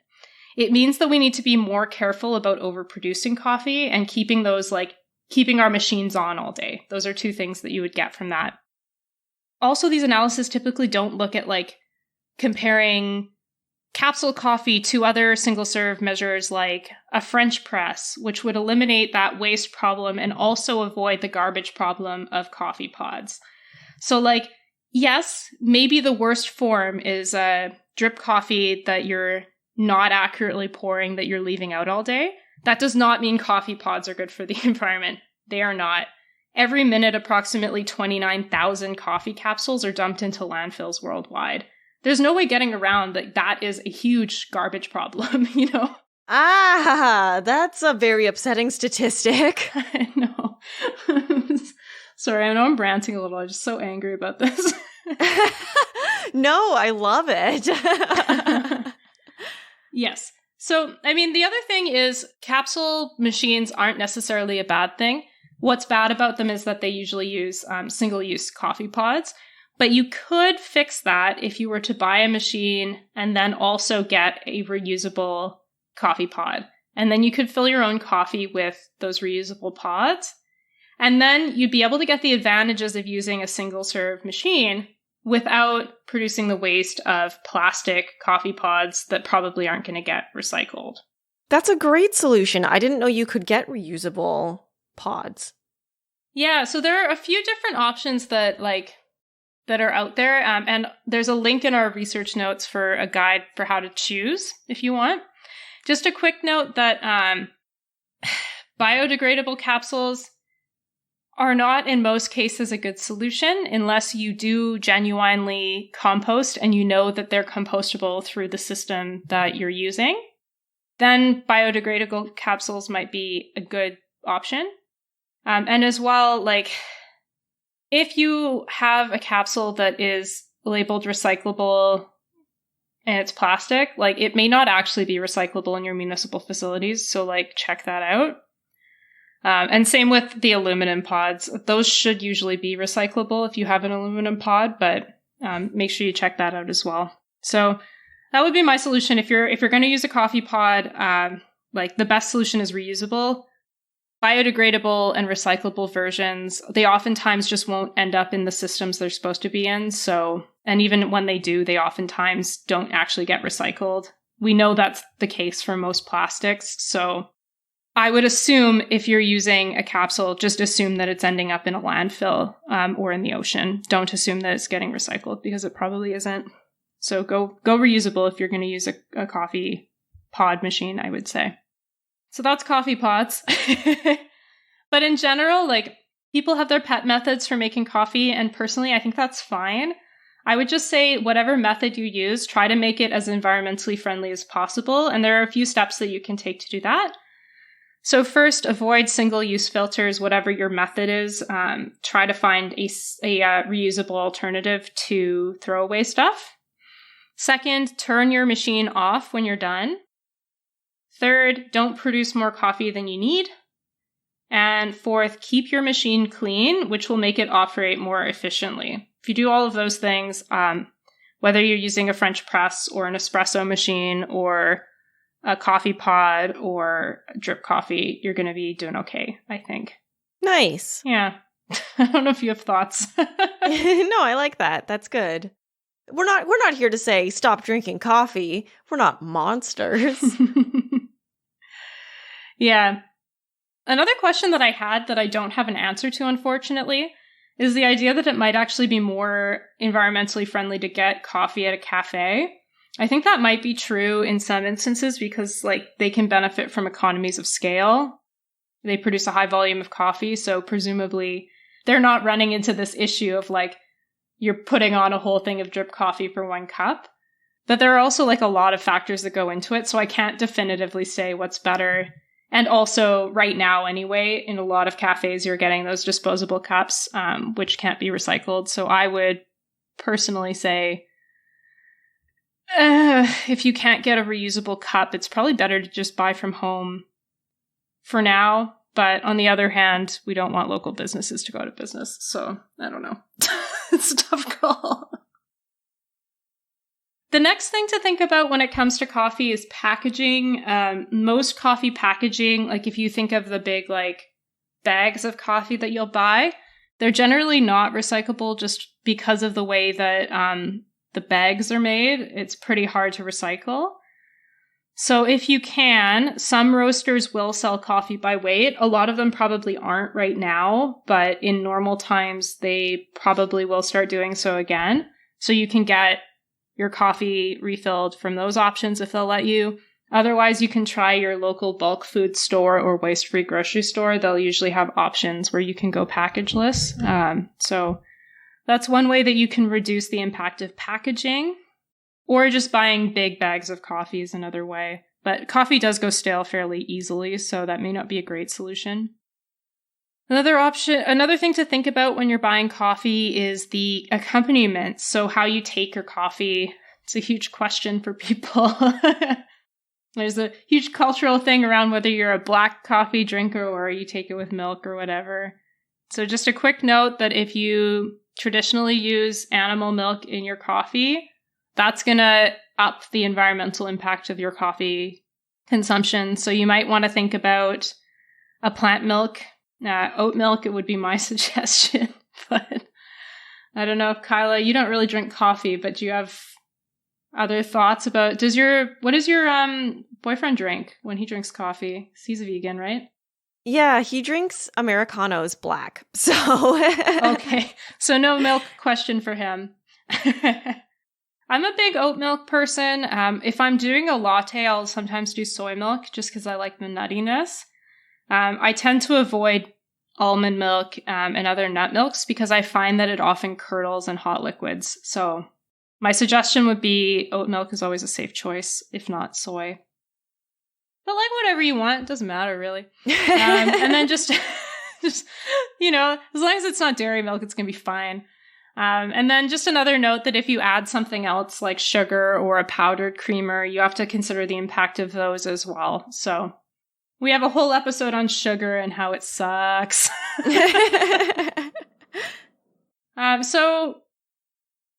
It means that we need to be more careful about overproducing coffee and keeping our machines on all day. Those are 2 things that you would get from that. Also, these analyses typically don't look at like comparing capsule coffee to other single-serve measures like a French press, which would eliminate that waste problem and also avoid the garbage problem of coffee pods. So like, yes, maybe the worst form is a drip coffee that you're not accurately pouring that you're leaving out all day. That does not mean coffee pods are good for the environment. They are not. Every minute, approximately 29,000 coffee capsules are dumped into landfills worldwide. There's no way getting around that is a huge garbage problem, you know? Ah, that's a very upsetting statistic. I know. Sorry, I know I'm ranting a little. I'm just so angry about this. No, I love it. Yes. So, I mean, the other thing is capsule machines aren't necessarily a bad thing. What's bad about them is that they usually use single-use coffee pods. But you could fix that if you were to buy a machine and then also get a reusable coffee pod. And then you could fill your own coffee with those reusable pods. And then you'd be able to get the advantages of using a single-serve machine without producing the waste of plastic coffee pods that probably aren't going to get recycled. That's a great solution. I didn't know you could get reusable pods. Yeah, so there are a few different options that are out there. And there's a link in our research notes for a guide for how to choose if you want. Just a quick note that biodegradable capsules are not in most cases a good solution unless you do genuinely compost and you know that they're compostable through the system that you're using. Then biodegradable capsules might be a good option. And as well, if you have a capsule that is labeled recyclable and it's plastic, it may not actually be recyclable in your municipal facilities. So check that out. And same with the aluminum pods. Those should usually be recyclable if you have an aluminum pod, but make sure you check that out as well. So that would be my solution. If you're going to use a coffee pod, the best solution is reusable. Biodegradable and recyclable versions, they oftentimes just won't end up in the systems they're supposed to be in. So, and even when they do, they oftentimes don't actually get recycled. We know that's the case for most plastics. So I would assume if you're using a capsule, just assume that it's ending up in a landfill or in the ocean. Don't assume that it's getting recycled because it probably isn't. So go reusable if you're going to use a coffee pod machine, I would say. So that's coffee pods. But in general, people have their pet methods for making coffee. And personally, I think that's fine. I would just say whatever method you use, try to make it as environmentally friendly as possible. And there are a few steps that you can take to do that. So first, avoid single-use filters, whatever your method is. Try to find a reusable alternative to throwaway stuff. Second, turn your machine off when you're done. Third, don't produce more coffee than you need. And fourth, keep your machine clean, which will make it operate more efficiently. If you do all of those things, whether you're using a French press or an espresso machine or a coffee pod or drip coffee, you're going to be doing okay, I think. Nice. Yeah. I don't know if you have thoughts. No, I like that. That's good. We're not here to say stop drinking coffee. We're not monsters. Yeah. Another question that I had that I don't have an answer to, unfortunately, is the idea that it might actually be more environmentally friendly to get coffee at a cafe. I think that might be true in some instances because they can benefit from economies of scale. They produce a high volume of coffee, so presumably they're not running into this issue of you're putting on a whole thing of drip coffee for one cup. But there are also a lot of factors that go into it, so I can't definitively say what's better. And also, right now anyway, in a lot of cafes, you're getting those disposable cups, which can't be recycled. So I would personally say, if you can't get a reusable cup, it's probably better to just buy from home for now. But on the other hand, we don't want local businesses to go out of business. So I don't know. It's a tough call. The next thing to think about when it comes to coffee is packaging. Most coffee packaging, if you think of the big bags of coffee that you'll buy, they're generally not recyclable just because of the way that the bags are made. It's pretty hard to recycle. So if you can, some roasters will sell coffee by weight. A lot of them probably aren't right now, but in normal times, they probably will start doing so again. So you can get your coffee refilled from those options if they'll let you. Otherwise, you can try your local bulk food store or waste-free grocery store. They'll usually have options where you can go packageless. So that's one way that you can reduce the impact of packaging, or just buying big bags of coffee is another way. But coffee does go stale fairly easily, so that may not be a great solution. Another thing to think about when you're buying coffee is the accompaniments. So how you take your coffee. It's a huge question for people. There's a huge cultural thing around whether you're a black coffee drinker or you take it with milk or whatever. So just a quick note that if you traditionally use animal milk in your coffee, that's going to up the environmental impact of your coffee consumption. So you might want to think about a plant milk. Oat milk, it would be my suggestion. But I don't know if Kyla, you don't really drink coffee, but do you have other thoughts about, what does your boyfriend drink when he drinks coffee? He's a vegan, right? Yeah, he drinks Americanos black. So okay. So no milk question for him. I'm a big oat milk person. If I'm doing a latte, I'll sometimes do soy milk just because I like the nuttiness. I tend to avoid almond milk and other nut milks because I find that it often curdles in hot liquids. So my suggestion would be oat milk is always a safe choice, if not soy. But like whatever you want, it doesn't matter really. And then just, as long as it's not dairy milk, it's going to be fine. And then just another note that if you add something else like sugar or a powdered creamer, you have to consider the impact of those as well. So we have a whole episode on sugar and how it sucks. So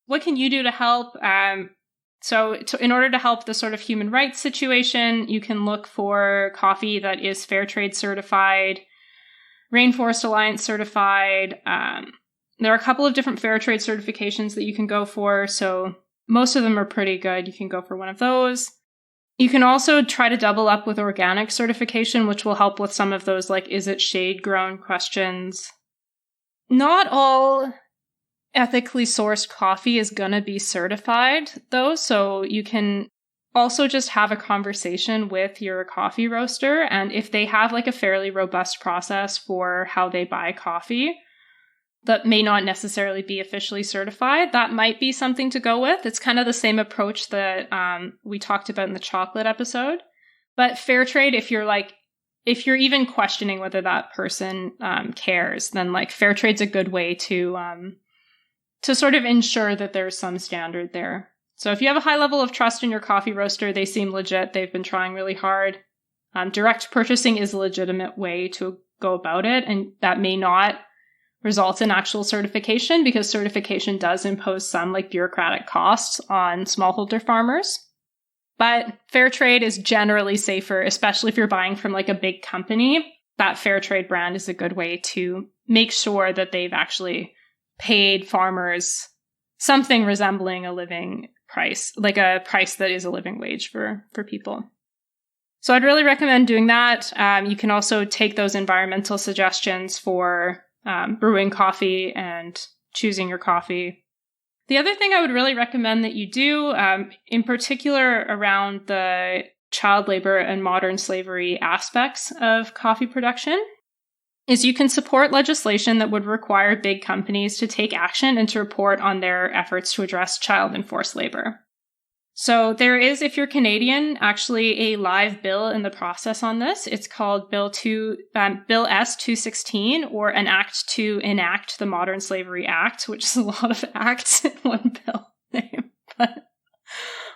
what can you do to help? In order to help the sort of human rights situation, you can look for coffee that is fair trade certified, Rainforest Alliance certified. There are a couple of different fair trade certifications that you can go for. So most of them are pretty good. You can go for one of those. You can also try to double up with organic certification, which will help with some of those, like, is it shade grown questions. Not all ethically sourced coffee is going to be certified, though. So you can also just have a conversation with your coffee roaster. And if they have like a fairly robust process for how they buy coffee that may not necessarily be officially certified, that might be something to go with. It's kind of the same approach that we talked about in the chocolate episode. But fair trade, if you're even questioning whether that person cares, then like fair trade's a good way to sort of ensure that there's some standard there. So if you have a high level of trust in your coffee roaster, they seem legit, they've been trying really hard. Direct purchasing is a legitimate way to go about it, and that may not result in actual certification because certification does impose some like bureaucratic costs on smallholder farmers. But fair trade is generally safer, especially if you're buying from like a big company. That fair trade brand is a good way to make sure that they've actually paid farmers something resembling a living price, like a price that is a living wage for people. So I'd really recommend doing that. You can also take those environmental suggestions for brewing coffee and choosing your coffee. The other thing I would really recommend that you do, in particular around the child labor and modern slavery aspects of coffee production, is you can support legislation that would require big companies to take action and to report on their efforts to address child and forced labor. So there is, if you're Canadian, actually a live bill in the process on this. It's called Bill S-216, or an act to enact the Modern Slavery Act, which is a lot of acts in one bill name. But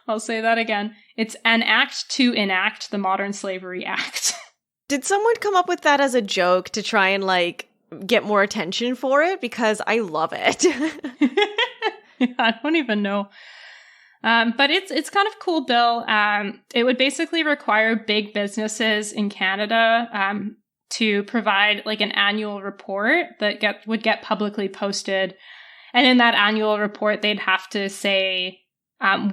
I'll say that again. It's an act to enact the Modern Slavery Act. Did someone come up with that as a joke to try and like get more attention for it? Because I love it. Yeah, I don't even know. But it's kind of a cool bill. It would basically require big businesses in Canada to provide like an annual report that would get publicly posted. And in that annual report, they'd have to say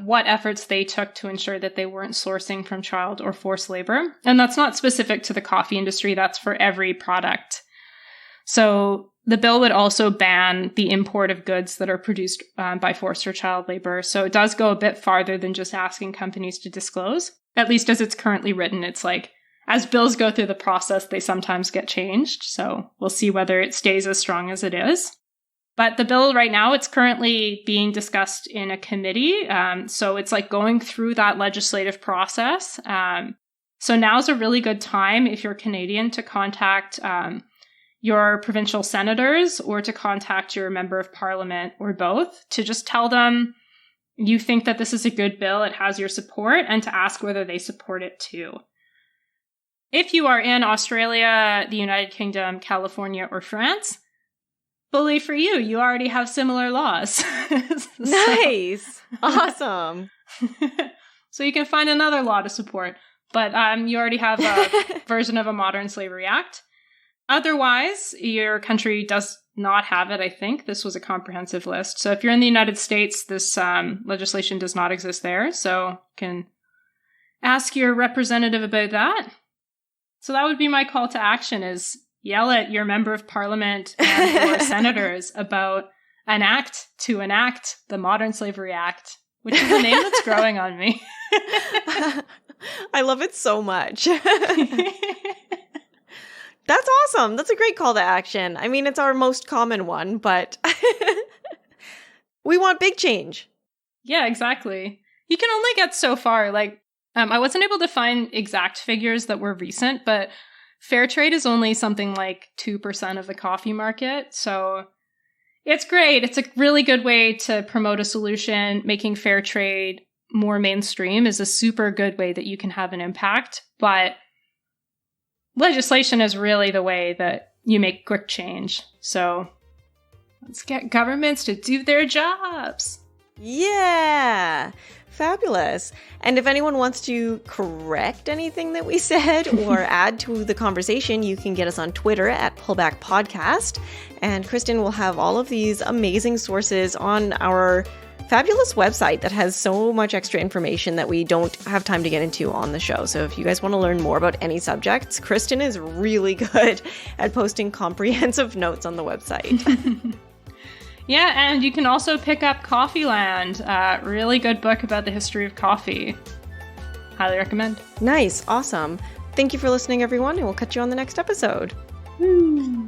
what efforts they took to ensure that they weren't sourcing from child or forced labor. And that's not specific to the coffee industry. That's for every product. So The bill would also ban the import of goods that are produced by forced or child labor. So it does go a bit farther than just asking companies to disclose. At least as it's currently written, it's like, as bills go through the process, they sometimes get changed. So we'll see whether it stays as strong as it is. But the bill right now, it's currently being discussed in a committee. So it's like going through that legislative process. So now's a really good time, if you're Canadian, to contact your provincial senators or to contact your member of parliament or both, to just tell them you think that this is a good bill, it has your support, and to ask whether they support it too. If you are in Australia, the United Kingdom, California, or France, bully for you, you already have similar laws. Nice. Awesome. So you can find another law to support, but you already have a version of a Modern Slavery Act. Otherwise, your country does not have it, I think. This was a comprehensive list. So if you're in the United States, this legislation does not exist there. So you can ask your representative about that. So that would be my call to action, is yell at your member of parliament and or senators about an act to enact the Modern Slavery Act, which is a name that's growing on me. I love it so much. That's awesome. That's a great call to action. I mean, it's our most common one, but we want big change. Yeah, exactly. You can only get so far. Like, I wasn't able to find exact figures that were recent, but fair trade is only something like 2% of the coffee market. So it's great. It's a really good way to promote a solution. Making fair trade more mainstream is a super good way that you can have an impact. But legislation is really the way that you make quick change. So let's get governments to do their jobs. Yeah. Fabulous. And if anyone wants to correct anything that we said or add to the conversation, you can get us on Twitter at Pullback Podcast. And Kristen will have all of these amazing sources on our fabulous website that has so much extra information that we don't have time to get into on the show. So if you guys want to learn more about any subjects, Kristen is really good at posting comprehensive notes on the website. Yeah, and you can also pick up Coffee Land, really good book about the history of coffee. Highly recommend. Nice. Awesome. Thank you for listening, everyone, and we'll catch you on the next episode. Woo.